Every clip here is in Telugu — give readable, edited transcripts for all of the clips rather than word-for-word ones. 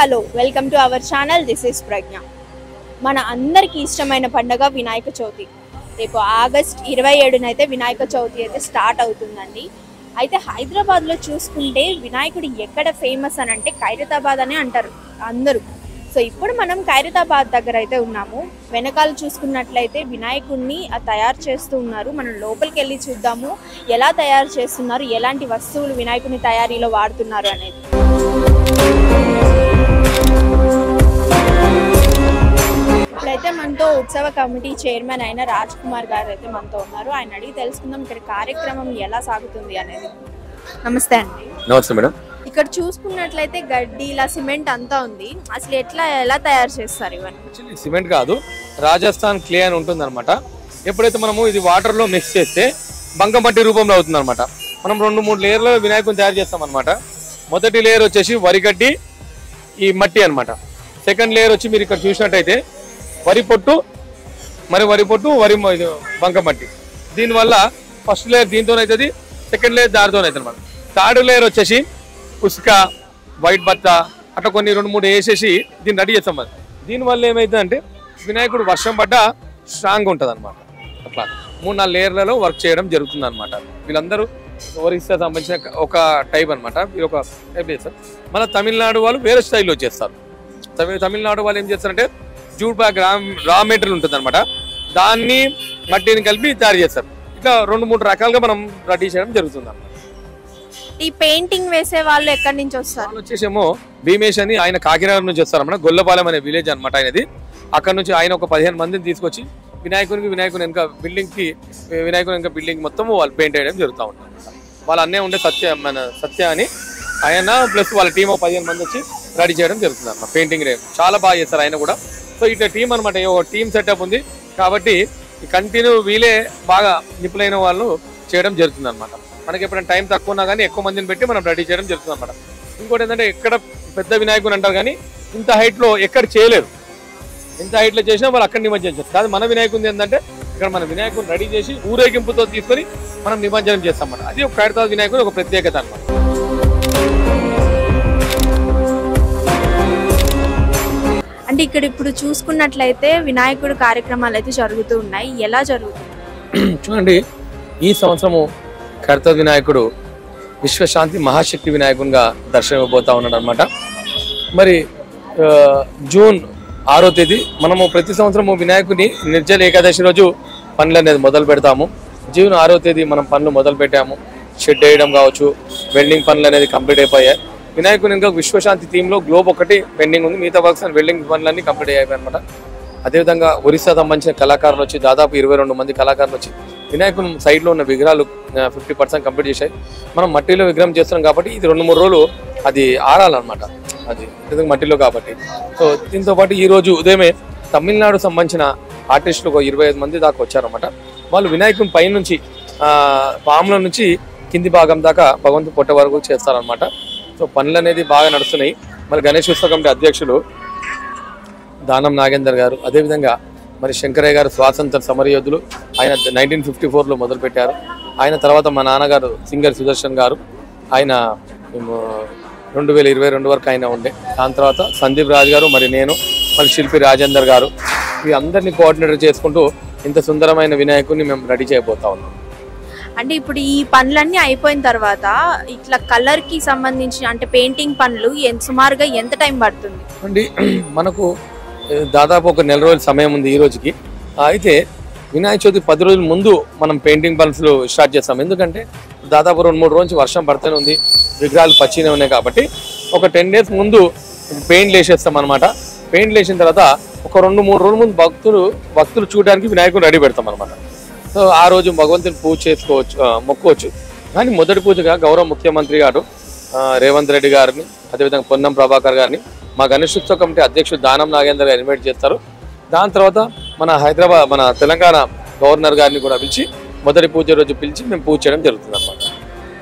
Hello welcome to our channel. This is Pragna. మన అందరికీ ఇష్టమైన పండుగ వినాయక చవితి. రేపు ఆగస్ట్ 27న అయితే వినాయక చవితి అయితే స్టార్ట్ అవుతుందండి. అయితే హైదరాబాద్లో చూసుకుంటే వినాయకుడు ఎక్కడ ఫేమస్ అని అంటే ఖైరతాబాద్ అని అంటారు అందరూ. సో ఇప్పుడు మనం ఖైరతాబాద్ దగ్గర అయితే ఉన్నాము. వెనకాల చూసుకున్నట్లయితే వినాయకుడిని తయారు చేస్తూ ఉన్నారు. మనం లోపలికి వెళ్ళి చూద్దాము ఎలా తయారు చేస్తున్నారు, ఎలాంటి వస్తువులు వినాయకుని తయారీలో వాడుతున్నారు అనేది. ఇప్పుడైతే మనతో ఉత్సవ కమిటీ చైర్మన్ అయిన రాజ్ కుమార్ గారు అయితే మనతో ఉన్నారు. ఆయన అడిగి తెలుసుకుందాం ఇక్కడ కార్యక్రమం ఎలా సాగుతుంది అనేది. నమస్తే అండి. నమస్తే మేడం. ఇక్కడ చూసుకున్నట్లయితే గడ్డి ఇలా సిమెంట్ అంతా ఉంది. అసలు ఎలా తయారు చేస్తారు ఇవన్నీ? సిమెంట్ కాదు, రాజస్థాన్ క్లే అని ఉంటుంది అనమాట. ఎప్పుడైతే మనము ఇది వాటర్ లో మిక్స్ చేస్తే బంకమట్టి రూపంలో అవుతుంది అనమాట. మనం 2-3 లేయర్లో వినాయకుని తయారు చేస్తాం అనమాట. మొదటి లేయర్ వచ్చేసి వరిగడ్డి, ఈ మట్టి అనమాట. సెకండ్ లేయర్ వచ్చి మీరు ఇక్కడ చూసినట్టయితే వరి పొట్టు, వరి బంకమట్టి. దీనివల్ల ఫస్ట్ లేయర్ దీంతో అవుతుంది, సెకండ్ లేయర్ దారితో అవుతుంది అనమాట. థర్డ్ లేయర్ వచ్చేసి ఉసుక, వైట్ బత్త అట్లా కొన్ని 2-3 వేసేసి దీన్ని రెడీ చేస్తాం. దీనివల్ల ఏమైతుందంటే వినాయకుడు వర్షం పడ్డ స్ట్రాంగ్ ఉంటుంది అనమాట. అట్లా 3-4 లేయర్లలో వర్క్ చేయడం జరుగుతుంది అనమాట. వీళ్ళందరూ ఒరిస్సా సంబంధించిన ఒక టైప్ అనమాట. వీళ్ళు ఒక టైప్ చేస్తారు. మళ్ళీ తమిళనాడు వాళ్ళు వేరే స్టైల్లో చేస్తారు. తమిళనాడు వాళ్ళు ఏం చేస్తారంటే జూట్ బ్యాగ్ రా మెటీరియల్ ఉంటుంది అనమాట. దాన్ని మట్టిని కలిపి తయారు చేస్తారు. ఇట్లా 2-3 రకాలుగా మనం రెడీ చేయడం జరుగుతుంది అనమాట. ఈ పెయింటింగ్ వేసే వాళ్ళు ఎక్కడి నుంచి వస్తారు? వచ్చేసేమో భీమేష్ అని ఆయన కాకినాడ నుంచి వస్తారు అన్నమాట. గొల్లపాలెం అనే విలేజ్ అనమాట ఆయనది. అక్కడ నుంచి ఆయన ఒక 15 మందిని తీసుకొచ్చి వినాయకుని వెనక బిల్డింగ్ మొత్తం వాళ్ళు పెయింట్ వేయడం జరుగుతూ ఉంటుంది. వాళ్ళ అన్నే ఉండే సత్య అని ఆయన ప్లస్ వాళ్ళ టీం 15 మంది వచ్చి రెడీ చేయడం జరుగుతుంది అన్నమాట. పెయింటింగ్ చాలా బాగా చేస్తారు ఆయన కూడా. సో ఇట్లా టీం అనమాట, ఒక టీం సెటప్ ఉంది కాబట్టి కంటిన్యూ వీలే బాగా నిపుణులైన వాళ్ళు చేయడం జరుగుతుంది అనమాట. మనకి ఎప్పుడైనా టైం తక్కువ ఉన్నా కానీ ఎక్కువ మందిని పెట్టి మనం రెడీ చేయడం జరుగుతుంది అనమాట. ఇంకోటి ఏంటంటే ఎక్కడ పెద్ద వినాయకుని అంటారు కానీ ఇంత హైట్లో ఎక్కడ చేయలేరు. ఇంత హైట్లో చేసినా వాళ్ళు అక్కడ నిమజ్జనం చేస్తారు. కాదు మన వినాయకుని ఏంటంటే ఇక్కడ మన వినాయకుని రెడీ చేసి ఊరేగింపుతో తీసుకొని మనం నిమజ్జనం చేస్తాం అన్నమాట. అది ఒక ఖైరతాబాద్ వినాయకుని ఒక ప్రత్యేకత అనమాట. అంటే ఇక్కడ ఇప్పుడు చూసుకున్నట్లయితే వినాయకుడు కార్యక్రమాలు అయితే జరుగుతూ ఉన్నాయి. ఎలా జరుగుతుంది చూడండి. ఈ సంవత్సరము ఖైరతాబాద్ వినాయకుడు విశ్వశాంతి మహాశక్తి వినాయకునిగా దర్శనం ఇవ్వబోతా ఉన్నాడు అనమాట. మరి జూన్ 6వ తేదీ మనము ప్రతి సంవత్సరము వినాయకుని నిర్జల ఏకాదశి రోజు పనులు అనేది మొదలు పెడతాము. జూన్ 6వ తేదీ మనం పనులు మొదలు పెట్టాము. షెడ్ వేయడం కావచ్చు, వెల్డింగ్ పనులు అనేది కంప్లీట్ అయిపోయాయి. వినాయకుని ఇంకా విశ్వశాంతి థీమ్లో గ్లోబ్ ఒకటి పెండింగ్ ఉంది. మిగతా వర్క్స్ అండ్ వెల్డింగ్ పనులన్నీ కంప్లీట్ అయిపోయాయి అనమాట. అదేవిధంగా ఒరిస్సా సంబంధించిన కళాకారులు వచ్చి దాదాపు 22 మంది కళాకారులు వచ్చి వినాయకుని సైడ్లో ఉన్న విగ్రహాలు 50% కంప్లీట్ చేశాయి. మనం మట్టిలో విగ్రహం చేస్తున్నాం కాబట్టి ఇది 2-3 రోజులు అది ఆరాలన్నమాట. అది మట్టిలో కాబట్టి. సో దీంతో పాటు ఈరోజు ఉదయమే తమిళనాడు సంబంధించిన ఆర్టిస్టులు ఒక 25 మంది దాకా వచ్చారన్నమాట. వాళ్ళు వినాయకుని పై నుంచి పాముల నుంచి కింది భాగం దాకా భగవంతు పొట్ట వరకు చేస్తారనమాట. సో పనులు అనేది బాగా నడుస్తున్నాయి. మరి గణేష్ ఉత్సవ కమిటీ అధ్యక్షులు దానం నాగేందర్ గారు, అదేవిధంగా మరి శంకరయ్య గారు స్వాతంత్ర సమరయోధులు. ఆయన 1954లో మొదలుపెట్టారు. ఆయన తర్వాత మా నాన్నగారు సింగర్ సుదర్శన్ గారు, ఆయన 2022 వరకు ఆయన ఉండే. దాని తర్వాత సందీప్ రాజ్ గారు, మరి నేను, మరి శిల్పి రాజేందర్ గారు, ఇవి అందరినీ కోఆర్డినేటర్ చేసుకుంటూ ఇంత సుందరమైన వినాయకుడిని మేము రెడీ చేయబోతా ఉన్నాం. అంటే ఇప్పుడు ఈ పనులన్నీ అయిపోయిన తర్వాత ఇట్లా కలర్ కి సంబంధించి అంటే పెయింటింగ్ పనులు సుమారుగా ఎంత టైం పడుతుంది అండి? మనకు దాదాపు ఒక 1 నెల రోజుల సమయం ఉంది ఈ రోజుకి. అయితే వినాయక చవితి 10 రోజుల ముందు మనం పెయింటింగ్ పనులు స్టార్ట్ చేస్తాం. ఎందుకంటే దాదాపు 2-3 రోజులు నుంచి వర్షం పడుతూనే ఉంది, విగ్రహాలు పచ్చినే ఉన్నాయి కాబట్టి ఒక 10 డేస్ ముందు పెయింట్ వేసేస్తాం అనమాట. పెయింట్ వేసిన తర్వాత ఒక 2-3 రోజుల ముందు భక్తులు చూడడానికి వినాయకుడు రెడీ పెడతాం అనమాట. సో ఆ రోజు భగవంతుని పూజ చేసుకోవచ్చు, మొక్కోవచ్చు. కానీ మొదటి పూజగా గౌరవ ముఖ్యమంత్రి గారు రేవంత్ రెడ్డి గారిని, అదేవిధంగా పొన్నం ప్రభాకర్ గారిని, మా గణేష్ ఉత్సవ కమిటీ అధ్యక్షుడు దానం నాగేందర్ గారు ఇన్వైట్ చేస్తారు. దాని తర్వాత మన తెలంగాణ గవర్నర్ గారిని కూడా పిలిచి మొదటి పూజ రోజు పిలిచి మేము పూజ చేయడం జరుగుతుంది అన్నమాట.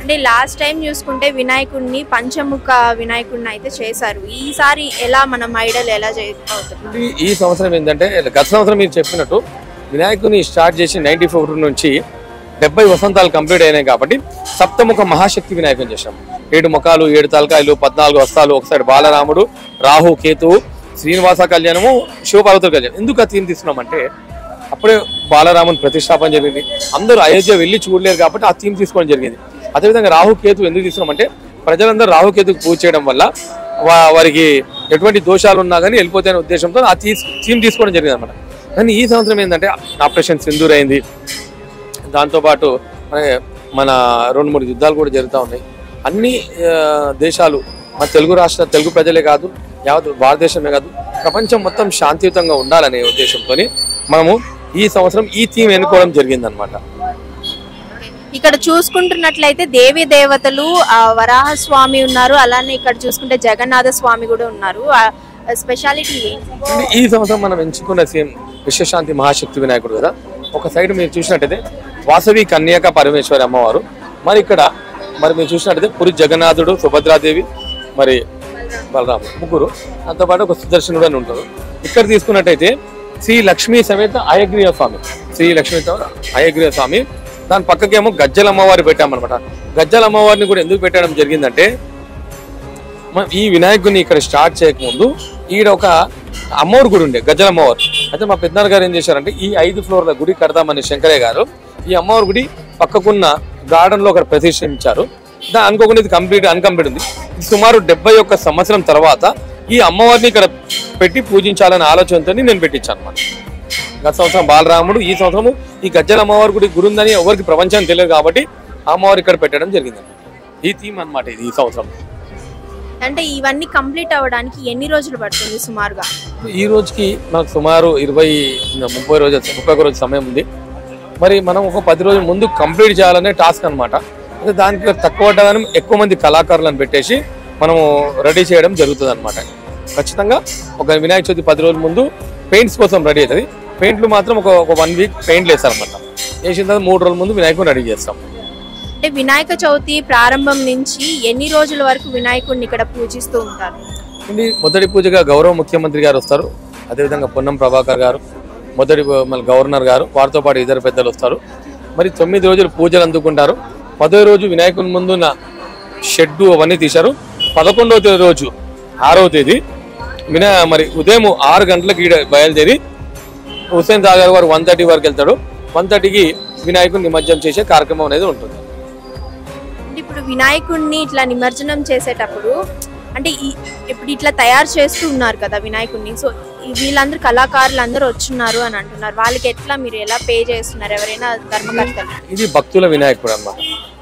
అంటే లాస్ట్ టైం చూసుకుంటే వినాయకుడిని పంచముఖ వినాయకుడిని అయితే చేశారు. ఈసారి ఎలా మనం ఐడల్ ఎలా అవుతుంది? ఈ సంవత్సరం ఏంటంటే గత సంవత్సరం మీరు చెప్పినట్టు వినాయకుని స్టార్ట్ చేసి 94 నుంచి 70 వసంతాలు కంప్లీట్ అయినాయి కాబట్టి సప్తముఖ మహాశక్తి వినాయకుని చేశాం. 7 ముఖాలు 7 తలకాయలు 14 హస్తాలు, ఒక సైడ్ బాలరాముడు, రాహు కేతువు, శ్రీనివాస కళ్యాణము, శివపార్వతుల కళ్యాణం. ఎందుకు ఆ థీమ్ తీసుకున్నామంటే అప్పుడే బాలరాముని ప్రతిష్టాపన జరిగింది, అందరూ అయోధ్య వెళ్ళి చూడలేరు కాబట్టి ఆ థీమ్ తీసుకోవడం జరిగింది. అదేవిధంగా రాహుకేతు ఎందుకు తీసుకున్నామంటే ప్రజలందరూ రాహుకేతుకు పూజ చేయడం వల్ల వారికి ఎటువంటి దోషాలు ఉన్నా కానీ వెళ్ళిపోతాయనే ఉద్దేశంతో ఆ థీమ్ తీసుకోవడం జరిగింది అనమాట. కానీ ఈ సంవత్సరం ఏంటంటే ఆపరేషన్ సింధూర్ అయింది, దాంతోపాటు మన 2-3 యుద్ధాలు కూడా జరుగుతూ ఉన్నాయి. అన్ని దేశాలు మన తెలుగు ప్రజలే కాదు, యావత్ భారతదేశమే కాదు, ప్రపంచం మొత్తం శాంతియుతంగా ఉండాలనే ఉద్దేశంతో మనము ఈ సంవత్సరం ఈ థీమ్ ఎన్నుకోవడం జరిగిందనమాట. ఇక్కడ చూసుకుంటున్నట్లయితే దేవి దేవతలు వరాహ స్వామి ఉన్నారు, అలానే ఇక్కడ చూసుకుంటే జగన్నాథ స్వామి కూడా ఉన్నారు. స్పెషాలిటీ ఏంటి? ఈ సంవత్సరం మనం ఎంచుకున్న థీమ్ విశ్వశాంతి మహాశక్తి వినాయకుడు కదా. ఒక సైడ్ మీరు చూసినట్టయితే వాసవి కన్యక పరమేశ్వరి అమ్మవారు, మరి ఇక్కడ మీరు చూసినట్టయితే పురి జగన్నాథుడు, సుభద్రాదేవి, మరి బలరాముడు, ముగ్గురు, దాంతోపాటు ఒక సుదర్శనుడు అని ఉంటారు. ఇక్కడ తీసుకున్నట్టయితే శ్రీ లక్ష్మీ సమేత అయగ్రీవ స్వామి, అయగ్రీవ స్వామి. దాని పక్కకేమో గజ్జల అమ్మవారి పెట్టామన్నమాట. గజ్జల అమ్మవారిని కూడా ఎందుకు పెట్టడం జరిగిందంటే మనం ఈ వినాయకుడిని ఇక్కడ స్టార్ట్ చేయకముందు ఈడ ఒక అమ్మవారి గుడి ఉండే, గజ్జల అమ్మవారు. అయితే మా పెద్దనాన్న గారు ఏం చేశారంటే ఈ 5 ఫ్లోర్ల గుడి కడదామని శంకరయ్య గారు ఈ అమ్మవారి గుడి పక్కకున్న గార్డెన్ లో ఒకటి ప్రతిష్ఠించారు. దాని అనుకోకుండా ఇది అన్కంప్లీట్ ఉంది. సుమారు 71 సంవత్సరం తర్వాత ఈ అమ్మవారిని ఇక్కడ పెట్టి పూజించాలనే ఆలోచనతో నేను పెట్టించాను అనమాట. గత సంవత్సరం బాలరాముడు, ఈ సంవత్సరం ఈ గజ్జల అమ్మవారి గుడి గుడి ఉందని ఎవరికి ప్రపంచానికి తెలియదు కాబట్టి ఆ అమ్మవారు ఇక్కడ పెట్టడం జరిగింది. ఈ థీమ్ అనమాట ఇది ఈ సంవత్సరం. అంటే ఇవన్నీ కంప్లీట్ అవ్వడానికి ఎన్ని రోజులు పడుతుంది సుమారుగా? ఈ రోజుకి మనకు సుమారు 30 రోజుల సమయం ఉంది. మరి మనం ఒక 10 రోజుల ముందు కంప్లీట్ చేయాలనే టాస్క్ అనమాట. అంటే దానికి తక్కువ పడ్డగానే ఎక్కువ మంది కళాకారులను పెట్టేసి మనము రెడీ చేయడం జరుగుతుంది అనమాట. ఖచ్చితంగా ఒక వినాయక చవితి 10 రోజుల ముందు పెయింట్స్ కోసం రెడీ అవుతుంది. పెయింట్లు మాత్రం ఒక 1 వీక్ పెయింట్లు వేస్తారనమాట. వేసిన తర్వాత 3 రోజుల ముందు వినాయకుడిని రెడీ చేస్తాం. అంటే వినాయక చవితి ప్రారంభం నుంచి ఎన్ని రోజుల వరకు వినాయకుడిని ఇక్కడ పూజిస్తూ ఉంటారు? మొదటి పూజగా గౌరవ ముఖ్యమంత్రి గారు వస్తారు, అదేవిధంగా పొన్నం ప్రభాకర్ గారు, మన గవర్నర్ గారు, వారితో పాటు ఇతర పెద్దలు వస్తారు. మరి 9 రోజులు పూజలు అందుకుంటారు. 10వ రోజు వినాయకుని ముందున్న షెడ్డు అవన్నీ తీశారు. 11వ రోజు 6వ తేదీ మరి ఉదయం 6 గంటలకు బయలుదేరి హుస్సేన్ సాగర్ వారు 1:30 వరకు వెళ్తాడు. 1:30కి వినాయకుడిని నిమజ్జనం చేసే కార్యక్రమం అనేది ఉంటుంది. ఇప్పుడు వినాయకుడిని ఇట్లా నిమజ్జనం చేసేటప్పుడు అంటే ఇప్పుడు ఇట్లా తయారు చేస్తూ ఉన్నారు కదా వినాయకుడిని, సో వీళ్ళందరూ కళాకారులు అందరూ వచ్చున్నారు అని అంటున్నారు. వాళ్ళకి ఎట్లా మీరు ఎలా పే చేస్తున్నారు? ఎవరైనా ధర్మకర్తలు? ఇది భక్తుల వినాయకుడు అన్నమాట.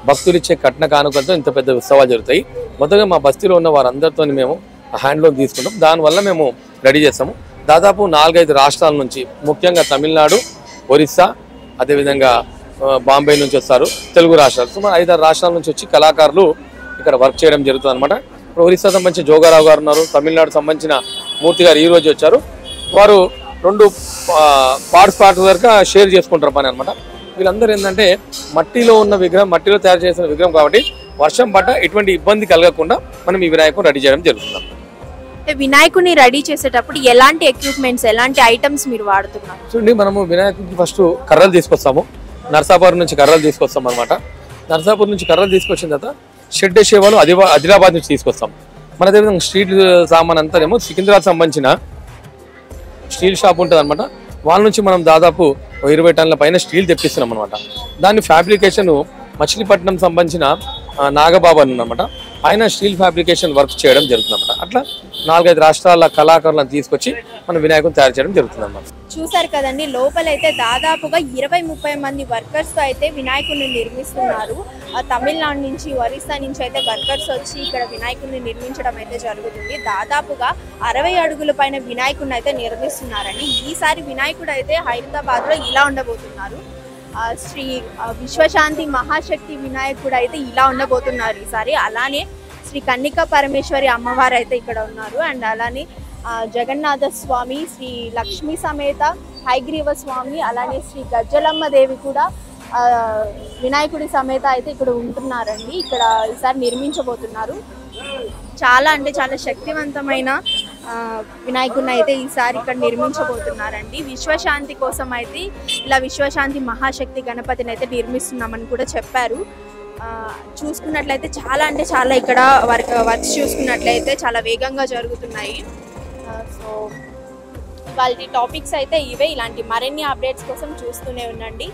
భక్తులు ఇచ్చే కట్న కానుకలతో ఇంత పెద్ద ఉత్సవాలు జరుగుతాయి. మొదటగా మా బస్తీలో ఉన్న వారందరితో మేము హ్యాండ్లోన్ తీసుకుంటాం. దానివల్ల మేము రెడీ చేస్తాము. దాదాపు 4-5 రాష్ట్రాల నుంచి, ముఖ్యంగా తమిళనాడు, ఒరిస్సా, అదేవిధంగా బాంబే నుంచి వస్తారు. తెలుగు రాష్ట్రాలు సుమారు 5-6 రాష్ట్రాల నుంచి వచ్చి కళాకారులు ఇక్కడ వర్క్ చేయడం జరుగుతుంది అనమాట. ఇప్పుడు ఒరిస్సా సంబంధించిన జోగారావు గారు ఉన్నారు, తమిళనాడు సంబంధించిన మూర్తి గారు ఈ రోజు వచ్చారు. వారు 2 పార్ట్స్ వరకు షేర్ చేసుకుంటారు పని అనమాట. వీళ్ళందరూ ఏంటంటే మట్టిలో ఉన్న విగ్రహం, మట్టిలో తయారు చేసిన విగ్రహం కాబట్టి వర్షం పడ్డ ఎటువంటి ఇబ్బంది కలగకుండా మనం ఈ వినాయకుని రెడీ చేయడం జరుగుతుంది. వినాయకుని రెడీ చేసేటప్పుడు ఎలాంటి ఎక్విప్మెంట్స్, ఎలాంటి ఐటమ్స్ మీరు వాడుతున్నారు? చూడండి, మనము వినాయకుడికి ఫస్ట్ కర్రలు తీసుకొస్తాము. నర్సాపురం నుంచి కర్రలు తీసుకొస్తాం అనమాట. నర్సాపురం నుంచి కర్రలు తీసుకొచ్చిన తర్వాత షెడ్ సేవలు ఆదిలాబాద్ నుంచి తీసుకొస్తాం. మన దగ్గర స్ట్రీట్ సామాన్ అంతా ఏమో సికింద్రాబాద్ సంబంధించిన స్టీల్ షాప్ ఉంటుంది అనమాట. వాళ్ళ నుంచి మనం దాదాపు 20 టన్నుల పైన స్టీల్ తెప్పిస్తున్నాం అనమాట. దాన్ని ఫ్యాబ్రికేషన్ మచిలీపట్నం సంబంధించిన నాగబాబు అని అనమాట, ఆయన స్టీల్ ఫ్యాబ్రికేషన్ వర్క్ చేయడం జరుగుతుంది అనమాట. అట్లా 4-5 రాష్ట్రాల కళాకారులను తీసుకొచ్చి మనం వినాయకుని తయారు చేయడం జరుగుతుంది అనమాట. చూసారు కదండి, లోపలైతే దాదాపుగా 20-30 మంది వర్కర్స్ తో అయితే వినాయకుడిని నిర్మిస్తున్నారు. తమిళనాడు నుంచి, ఒరిస్సా నుంచి అయితే వర్కర్స్ వచ్చి ఇక్కడ వినాయకుడిని నిర్మించడం అయితే జరుగుతుంది. దాదాపుగా 60 అడుగుల పైన వినాయకుడిని అయితే నిర్మిస్తున్నారండి. ఈసారి వినాయకుడు అయితే హైదరాబాద్ లో ఇలా ఉండబోతున్నారు. శ్రీ విశ్వశాంతి మహాశక్తి వినాయకుడు అయితే ఇలా ఉండబోతున్నారు ఈసారి. అలానే శ్రీ కన్యక పరమేశ్వరి అమ్మవారు అయితే ఇక్కడ ఉన్నారు. అండ్ అలానే జగన్నాథ స్వామి, శ్రీ లక్ష్మీ సమేత హైగ్రీవ స్వామి, అలానే శ్రీ గజ్జలమ్మ దేవి కూడా వినాయకుడి సమేత అయితే ఇక్కడ ఉంటున్నారండి. ఇక్కడ ఈసారి నిర్మించబోతున్నారు. చాలా అంటే చాలా శక్తివంతమైన వినాయకుడిని అయితే ఈసారి ఇక్కడ నిర్మించబోతున్నారండి. విశ్వశాంతి కోసం అయితే ఇలా విశ్వశాంతి మహాశక్తి గణపతిని అయితే నిర్మిస్తున్నామని కూడా చెప్పారు. చూసుకున్నట్లయితే చాలా అంటే చాలా ఇక్కడ వర్క్స్ చూసుకున్నట్లయితే చాలా వేగంగా జరుగుతున్నాయి. సో వాళ్ళ టాపిక్స్ అయితే ఇవే. ఇలాంటి మరిన్ని అప్డేట్స్ కోసం చూస్తూనే ఉండండి.